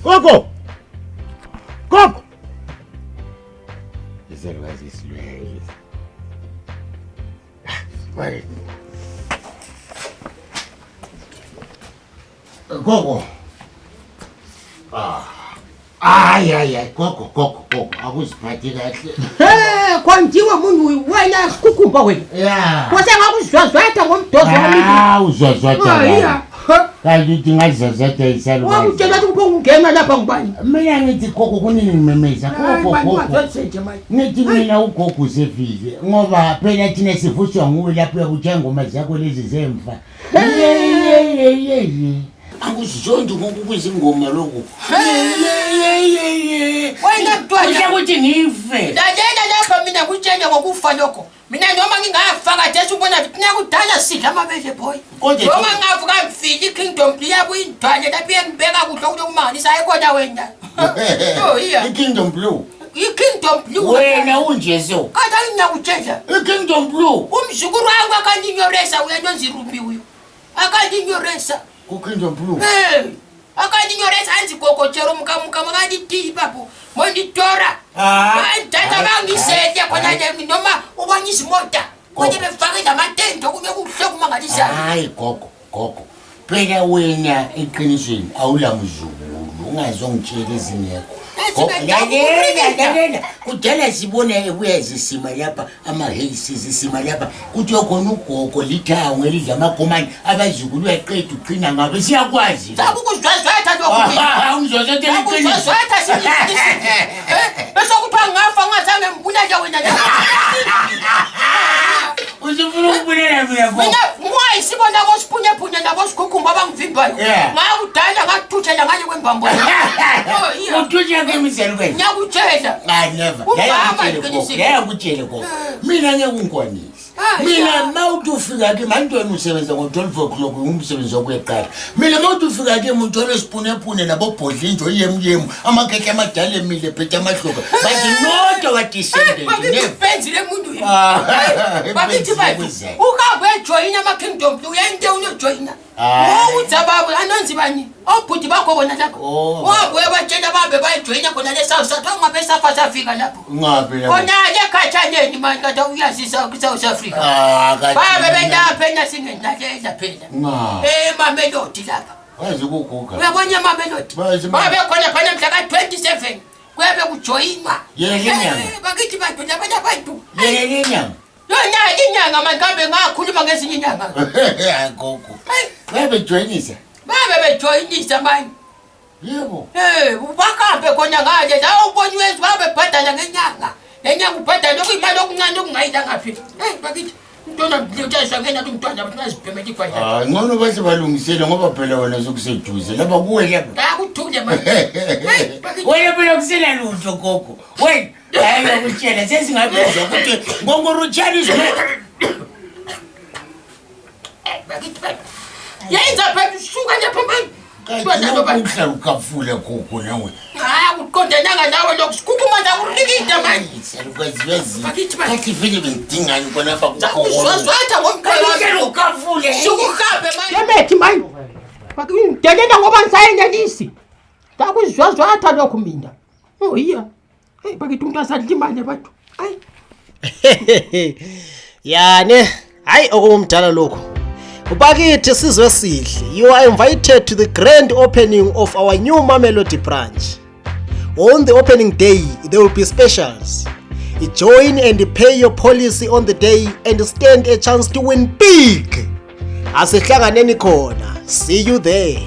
Gogo! Gogo! Iselwazi isilwele. Wait. Gogo. Ay, Gogo. Akuziphathi kahle. Kwantiwa munhu wena kukumba wena. Yeah. Kwase ngakuzwazwatha ngomdozo wami. Uzwazwatha. Kanti ndingazazatha isalwazi. Wakutshela ukuthi ungena lapha ngubani? Mina ngithi Gogo kunini ngimemeza. Gogo. Nithi mina uGogo usefile ngoba phela thina sivuthwa nguwe lapho uyakuthenga ngoma zakho lezi zemfa. Anguzonke ngokubuza ingoma lokho. Wena mntwana ukuthi ngife. Lalela lapha mina kutshela ngokufa lokho. Mina noma ngingafaka desu ubona thina kudala sidla amabele boy. Noma ngavuka mfili kingdom liya kuyindwane lapho engibeka kudla ukumanisa ayikona wena. Kingdom Blue. Kingdom Blue. Wena unjeso. Kada ngiyakutshela. Kingdom Blue. Umzukuru wangu akandinyoresa uyanonza irumbi uyu. Akandinyoresa. Kingdom Blue. Akandinyoresa anzi Gogo chero mukamuka makanditi papo. Monditora. Ndata bangisete khona nje noma ubanyisa imota. Konje befake namatendo kube kuhle kumangalisa. Hayi Gogo. Phela wena eqinisweni awulamzukulu ungazongitshela izingekho. Lalela kudala sibona kuyazisima lapha amahesi zisima lapha kuthi khona uGogo lithawo elidla amagomani abazukulu yaqeda uqina ngabe siyakwazi sakukuzwazwatha lokho ungizwazwatha liqiniso ukuzwazwatha sibisi bese kuthi ngafa ngazange ngibulale wena uzifuna ukubulela mina mwayi sibona kosiphunyephunye nabo sikhukhumba abangivimbayo ngakudala ngakuthuthela ngale kwembambo uthuthela kwemizelo wena ngiyakutshela never ngiyakutshela Gogo mina ngeke ungikwanisi mina mawuthi ufika kimi antoni usebenza ngo-12 o'clock umsebenzi wokuyeqala mina mawuthi ufika kimi uthole isiphunyephune nabobhodlinjo yemyemu amakhekhe amadala emile phethe amahloka bathi nodo wadisendefenzile muntu bakithi bathi uhambe ejoyina ama-kingdom uyente unojoyina uzababu anonzi bani obhuti bakho bona lapho wabuye batshela babe bayijoyina khona le-South wangabe safa safika lapho khona-ke ekhathaneni mani kade uyazisa kwi-South Africa babe bentapha enasingenalela phela eMamelodi lapha uyabona eMamelodi babe khona phana mhla ka-27 kuyabe kujoyinwa bakithi bantu labanye abantu yona inyanga mangabe ngakhuluma ngezinye inyanga Gogo babejoyinisa manje yebo bakambe khona ngale la ubona uyenzi babebhadala ngenyanga ubhadala lokuyimali okuncane okungayila ngaphi bakithi Ntona ngiyotshayisa ngena umntwana bazibhemela ikhwaya. Ngcono base balungisele ngoba phela wena sokuseduze lapha kuwe lapha. Akuthule manje. Wena phela kusela lutho Gogo. Wena hayi ukutshela sesingabizwa ukuthi ngongorutshana izwe. Bakithi yenza phela usuka nje phambili. Ukudla ukafule Gogo nawe. Ukuqondananga nawe lokusikukuma nje ukurikida manje. Kathi vele bengidingani khona lapha uzwazwatha ngomkhaya ukafule. Sukuhambe manje. Yemethi manje. Bakidelela ngoba ngisayenelisi. Ngakuzwazwatha lokho mina. Oh iya. Hey bakithi umuntu asadla imali bathu. Hayi. Yani, hayi okumdala lokho. Ubakithi sizwe sihle. You are invited to the grand opening of our new Mamelodi branch. On the opening day, there will be specials. Join and pay your policy on the day and stand a chance to win big. Asihlanganeni khona. See you there.